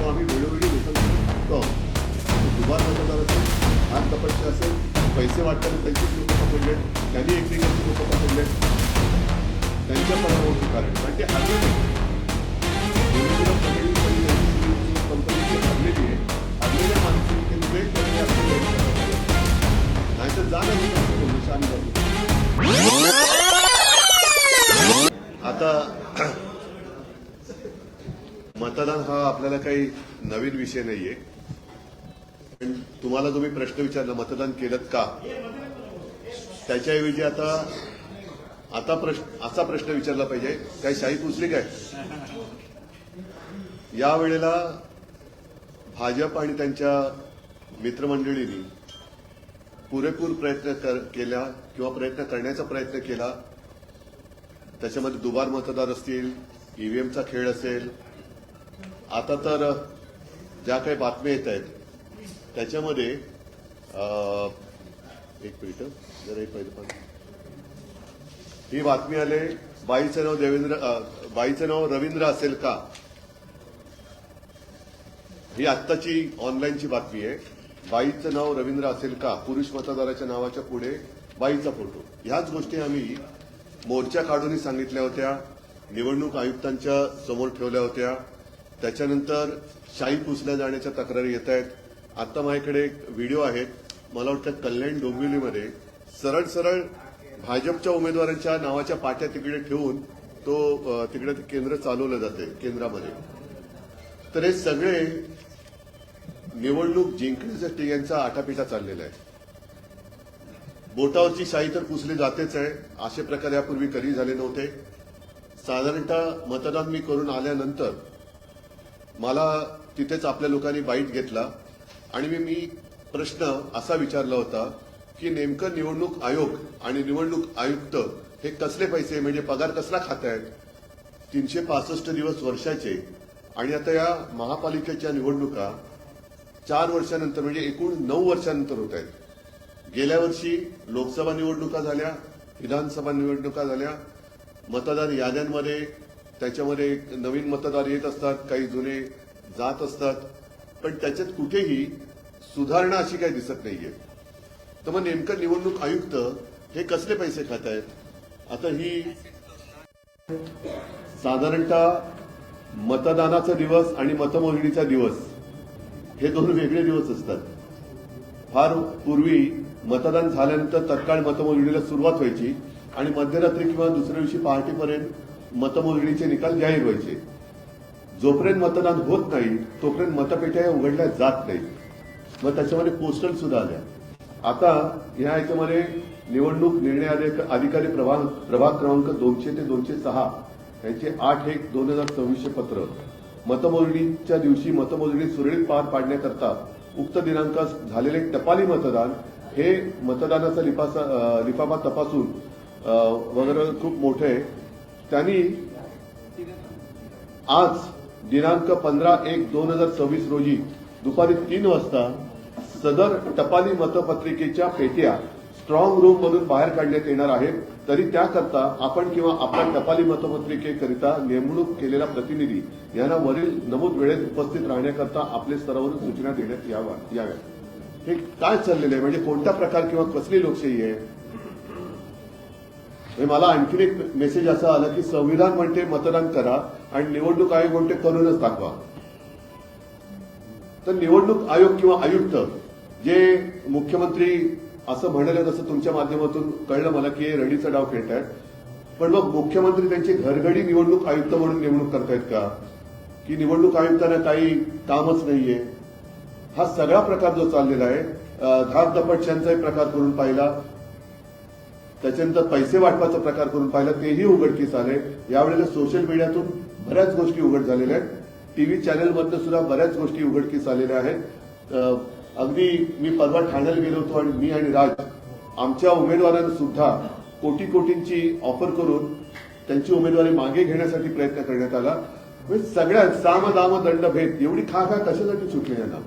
तो आम्ही वेळोवेळी लोकांना दुबार मतदार असेल, हात तपस्या असेल, पैसे वाटताना त्यांचीच लोक पकडले, त्यांनी एकमेकांची लोक पकडले, त्यांच्या पणावर कारण कारण ते हरले कंपनीची हरलेली आहे. हरलेल्या माणसांनी नाही तर जाणं आता मतदान हा आपल्याला काही नवीन विषय नाहीये. पण तुम्हाला जो मी प्रश्न विचारला मतदान केलं का, त्याच्याऐवजी आता असा प्रश्न विचारला पाहिजे, काय शाही पुसली काय? यावेळेला भाजप आणि त्यांच्या मित्रमंडळींनी पुरेपूर प्रयत्न केला किंवा प्रयत्न करण्याचा प्रयत्न केला. त्याच्यामध्ये दुबार मतदार असतील, ईव्हीएमचा खेळ असेल. आता तर ज्या काही बातम्या येत आहेत त्याच्यामध्ये एक मिनिट जरा एक पहिलं ही बातमी आले, बाईचं नाव रवींद्र असेल का? ही आत्ताची ऑनलाईनची बातमी आहे. बाईचं नाव रवींद्र असेल का? पुरुष मतदाराच्या नावाच्या पुढे बाईचा फोटो. ह्याच गोष्टी आम्ही मोर्चा काढूनही सांगितल्या होत्या, निवडणूक आयुक्तांच्या समोर ठेवल्या होत्या. त्याच्यानंतर शाई पुसल्या जाण्याच्या तक्रारी येत आहेत. आता माझ्याकडे एक व्हिडिओ आहेत, मला वाटतं कल्याण डोंबिवलीमध्ये सरळ सरळ भाजपच्या उमेदवारांच्या नावाच्या पाट्या तिकडे ठेवून तिकडे केंद्र चालवलं जाते केंद्रामध्ये. तर हे सगळे निवडणूक जिंकण्यासाठी यांचा आटापिटा चाललेला आहे. बोटावरची शाई तर पुसली जातेच आहे. असे प्रकार यापूर्वी कधी झाले नव्हते. साधारणतः मतदान मी करून आल्यानंतर मला तिथेच आपल्या लोकांनी बाईट घेतला आणि मी प्रश्न असा विचारला होता की नेमकं निवडणूक आयोग आणि निवडणूक आयुक्त हे कसले पैसे म्हणजे पगार कसला खात आहेत? 365 दिवस वर्षाचे आणि आता या महापालिकेच्या निवडणुका 4 वर्षानंतर म्हणजे एकूण 9 वर्षानंतर होत आहेत. गेल्या वर्षी लोकसभा निवडणुका झाल्या, विधानसभा निवडणुका झाल्या. मतदार याद्यांमध्ये त्याच्यामध्ये नवीन मतदार येत असतात, काही जुने जात असतात, पण त्याच्यात कुठेही सुधारणा अशी काही दिसत नाहीये. तर मग नेमकं निवडणूक आयुक्त हे कसले पैसे खात आहेत? आता ही साधारणतः मतदानाचा दिवस आणि मतमोजणीचा दिवस हे 2 वेगळे दिवस असतात. फार पूर्वी मतदान झाल्यानंतर तत्काळ मतमोजणीला सुरुवात व्हायची आणि मध्यरात्री किंवा दुसऱ्या दिवशी पहाटेपर्यंत मतमोजणीचे निकाल जाहीर व्हायचे. जोपर्यंत मतदान होत नाही तोपर्यंत मतपेट्या उघडल्या जात नाही. मग त्याच्यामध्ये पोस्टल सुद्धा आल्या. आता या याच्यामध्ये निवडणूक निर्णय अधिकारी प्रभाग क्रमांक 200 ते 206 यांचे 8/1/2024 पत्र मतमोजणीच्या दिवशी मतमोजणी सुरळीत पार पाडण्याकरता उक्त दिनांकात झालेले टपाली मतदान हे मतदानाचा लिफाफा तपासून वगैरे खूप मोठे आहे. त्यांनी आज दिनांक 15/1/2024 रोजी दुपारी 3 वाजता सदर टपाली मतपत्रिकेच्या पेट्या स्ट्रॉंग रूम मधून बाहेर काढण्यात येणार आहेत. तरी त्याकरता आपण किंवा आपल्या टपाली मतपत्रिकेकरिता नेमणूक केलेला प्रतिनिधी यांना वरील नमूद वेळेत उपस्थित राहण्याकरता आपल्या स्तरावरून सूचना देण्यात याव्या. हे काय चाललेलं आहे? म्हणजे कोणता प्रकार किंवा कसली लोकशाही आहे? मला आणखीन एक मेसेज असा आला की संविधान म्हणते मतदान करा आणि निवडणूक आयोग म्हणते करूनच दाखवा. तर निवडणूक आयोग किंवा आयुक्त जे मुख्यमंत्री असं म्हणाले तसं तुमच्या माध्यमातून कळलं मला की हे रडीचा डाव खेळतायत. पण मग मुख्यमंत्री त्यांची घरघडी निवडणूक आयुक्त म्हणून नेमणूक करतायत का? की निवडणूक आयुक्तांना काही कामच नाहीये? हा सगळा प्रकार जो चाललेला आहे, धाकदपटशांचाही प्रकार करून पाहिला, त्याच्यानंतर पैसे वाटपाचा प्रकार करून पाहिला, तेही उघडकीस आले. यावेळेला सोशल मीडियातून बऱ्याच गोष्टी उघड झालेल्या आहेत. टीव्ही चॅनलमधनं सुद्धा बऱ्याच गोष्टी उघडकीस आलेल्या आहेत. अगदी मी परवा ठाण्याला गेलो होतो आणि मी आणि राज आमच्या उमेदवारांना सुद्धा कोटींची ऑफर करून त्यांची उमेदवारी मागे घेण्यासाठी प्रयत्न करण्यात आला. म्हणजे सगळ्यात साम दाम दंड भेद एवढी खा कशासाठी सुटली यांना?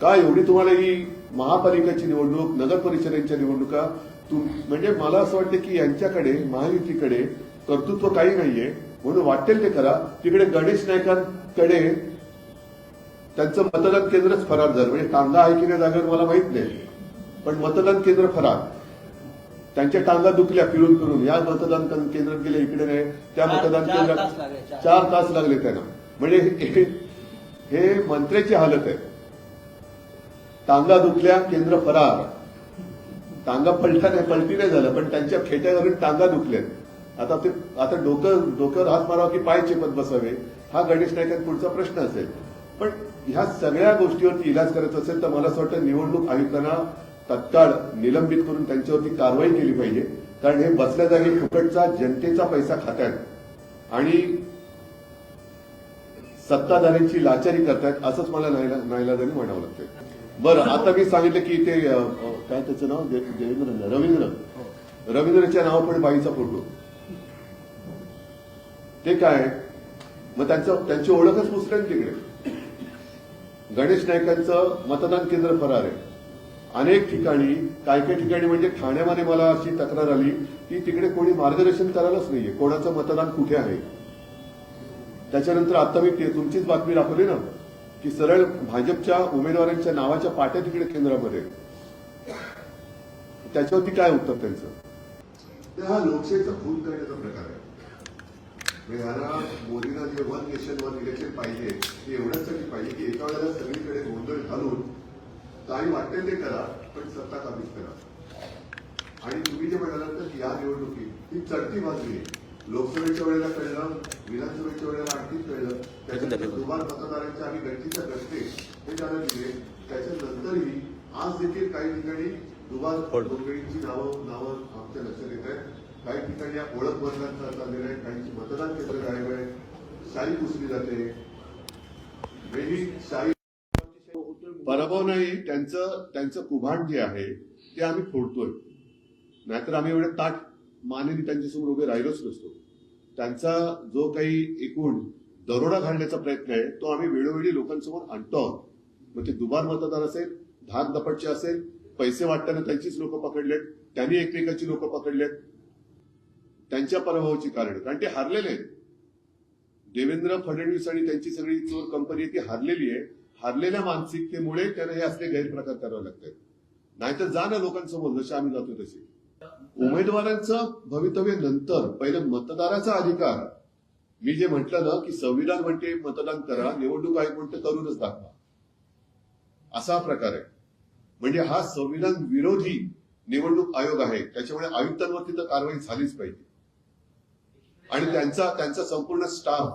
का एवढी तुम्हाला ही महापालिकेची निवडणूक, नगर परिषदेच्या निवडणुका म्हणजे मला असं वाटतं की यांच्याकडे महायुतीकडे कर्तृत्व काही नाहीये. म्हणून वाटेल ते करा. तिकडे गणेश नाईकांकडे त्यांचं मतदान केंद्रच फरार झालं. म्हणजे टांगा आहे की नाही जागेवर मला माहित नाही, पण मतदान केंद्र फरार. त्यांच्या टांगा दुखल्या फिरून फिरून. या मतदान केंद्रात गेले, इकडे नाही, त्या मतदान केंद्रात 4 तास लागले त्यांना. म्हणजे हे मंत्र्याची हालत आहे. टांगा दुखल्या, केंद्र फरार. टांगा पलटी नाही झालं, पण त्यांच्या खेट्यावरून टांगा दुखल्यात. आता डोक्यावर हात मारावा की पाय चेपत बसावे, हा गणेश नाईकांचा पुढचा प्रश्न असेल. पण ह्या सगळ्या गोष्टीवरती इलाज करायचा असेल तर मला असं वाटतं निवडणूक आयुक्तांना तत्काळ निलंबित करून त्यांच्यावरती कारवाई केली पाहिजे. कारण हे बसल्या जागी फुकटचा जनतेचा पैसा खात्यात आणि सत्ताधाऱ्यांची लाचारी करतायत, असंच मला नाईलाजाने म्हणावं लागतंय. बरं, आता मी सांगितलं की ते काय त्याचं नाव रवींद्रच्या नाव पण बाईचा फोटो, ते काय मग त्यांची ओळखच पुसल्या तिकडे. गणेश नाईकांचं मतदान केंद्र फरार आहे. अनेक ठिकाणी, काय ठिकाणी म्हणजे ठाण्यामध्ये मला अशी तक्रार आली की तिकडे कोणी मार्गदर्शन करायलाच नाहीये कोणाचं मतदान कुठे आहे. त्याच्यानंतर आता मी तुमचीच बातमी दाखवली ना की सरळ भाजपच्या उमेदवारांच्या नावाच्या पाट्या तिकडे केंद्रामध्ये. त्याच्यावरती काय उत्तर त्यांचं? हा लोकशाहीचा खून करण्याचा प्रकार आहे. ह्याला मोदींना जे 1 नेशन 1 इलेक्शन पाहिजे ते एवढ्यासाठी पाहिजे की एका वेळेला सगळीकडे गोंधळ घालून काही वाटेल ते करा, पण सत्ता काबीज करा. आणि तुम्ही जे म्हणालात तर या निवडणुकीत ही चढती बाजू आहे. लोकसभेच्या वेळेला कळलं, विधानसभेच्या वेळेला आणखीच कळलं. त्याच्यानंतर दुबार मतदारांचे आम्ही गणतीच्या गटते हे त्याला दिले. त्याच्यानंतरही आज देखील काही ठिकाणी दुबार नोंदणीची नावं आमच्या लक्षात येत आहेत. काही ठिकाणी ओळख बदलांचा चाललेला आहे. काहींची मतदान केंद्र गायब आहे. शाही पुसली जाते. शाही पराभव नाही, त्यांचं कुभांड जे आहे ते आम्ही फोडतोय. नाहीतर आम्ही एवढे ताट मानेने त्यांच्यासमोर उभे राहिलोच नसतो. त्यांचा जो काही एकूण दरोडा घालण्याचा प्रयत्न आहे तो आम्ही वेळोवेळी लोकांसमोर आणतो आहोत. मग ते दुबार मतदार असेल, धाक दपटचे असेल, पैसे वाटताना त्यांचीच लोक पकडलेत, त्यांनी एकमेकाची लोक पकडलेत. त्यांच्या पराभवाची कारण, कारण ते हारलेले आहेत. देवेंद्र फडणवीस आणि त्यांची सगळी चोर कंपनी ती हारलेली आहे. हारलेल्या मानसिकतेमुळे त्यांना हे असले गैरप्रकार करावे लागतात. नाहीतर जा ना लोकांसमोर, जसे आम्ही जातो तसे. उमेदवारांचं भवितव्य नंतर, पहिले मतदाराचा अधिकार. मी जे म्हटलं ना की संविधान म्हणते मतदान करा, निवडणूक आयोग म्हणते करूनच दाखवा, असा प्रकार आहे. म्हणजे हा संविधान विरोधी निवडणूक आयोग आहे. त्याच्यामुळे आयुक्तांवरती तर कारवाई झालीच पाहिजे. आणि त्यांचा संपूर्ण स्टाफ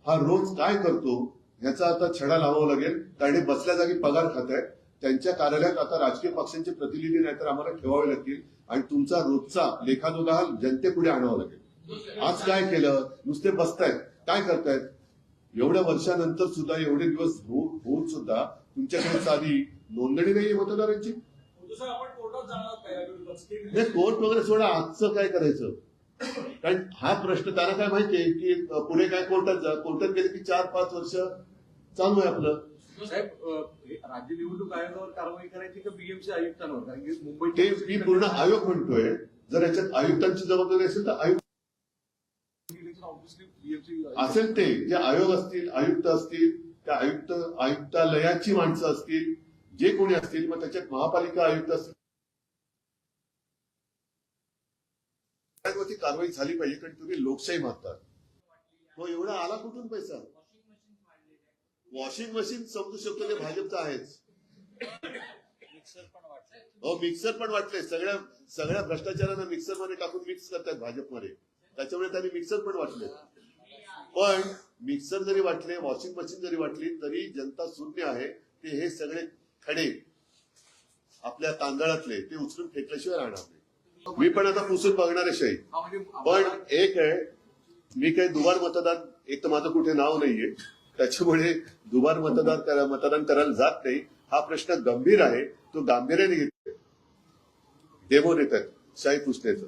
हा रोज काय करतो ह्याचा आता छडा लावावा लागेल. कारण हे बसल्या जागी पगार खात आहेत. त्यांच्या कार्यालयात आता राजकीय पक्षांचे प्रतिनिधी नाही तर आम्हाला ठेवावे लागतील आणि तुमचा रोजचा लेखाजोखा हा जनतेपुढे आणावा लागेल. आज काय केलं, नुसते बसतायत, काय करतायत? एवढ्या वर्षानंतर सुद्धा, एवढे दिवस होऊन सुद्धा तुमच्याकडे साधी नोंदणी नाहीये मतदारांची. कोर्ट वगैरे सोडा, आजचं काय करायचं? कारण हा प्रश्न त्यांना काय माहितीये की पुढे काय कोर्टात गेले की 4-5 वर्ष चालू आहे आपलं. साहेब, राज्य निवडणूक आयोगावर कारवाई करायची का बीएमसी आयुक्तांवर? कारण की मुंबई ते मी पूर्ण आयोग म्हणतोय. जर याच्यात आयुक्तांची जबाबदारी असेल तर आयुक्त असेल, ते जे आयोग असतील, आयुक्त असतील, त्या आयुक्तालयाची माणसं असतील, जे कोणी असतील, मग त्याच्यात महापालिका आयुक्त असतील, कारवाई झाली पाहिजे. कारण तुम्ही लोकशाही मागतात. तो एवढा आला कुठून पैसा? वॉशिंग मशीन समजू शकतो, ते भाजपचं आहेच. मिक्सर पण वाटले. सगळ्या भ्रष्टाचारांना मिक्सर मध्ये टाकून मिक्स करतात भाजपमध्ये. त्याच्यामुळे त्यांनी मिक्सर पण वाटले. पण मिक्सर जरी वाटले, वॉशिंग मशीन जरी वाटली, तरी जनता शून्य आहे. ते हे सगळे खडे आपल्या तांदळातले ते उचलून फेकल्याशिवाय राहणार नाही. मी पण आता पुसून बघणार आहे शाही. पण एक आहे, मी काही दुबार मतदान, एक तर माझं कुठे नाव नाहीये, त्याच्यामुळे दुबार मतदान करायला जात नाही. हा प्रश्न गंभीर आहे, तो गांभीर्याने घेतोय. डेमो देतात शाही पुसण्याचं.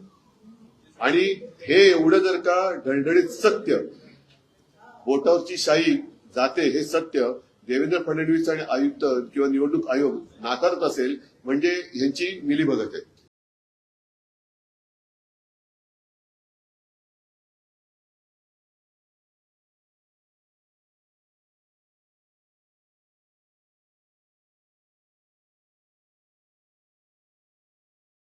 आणि हे एवढं जर का ढळढळीत सत्य, बोटावरची शाही जाते हे सत्य देवेंद्र फडणवीस आणि आयुक्त किंवा निवडणूक आयोग नाकारत असेल, म्हणजे ह्यांची मिलीभगत आहे.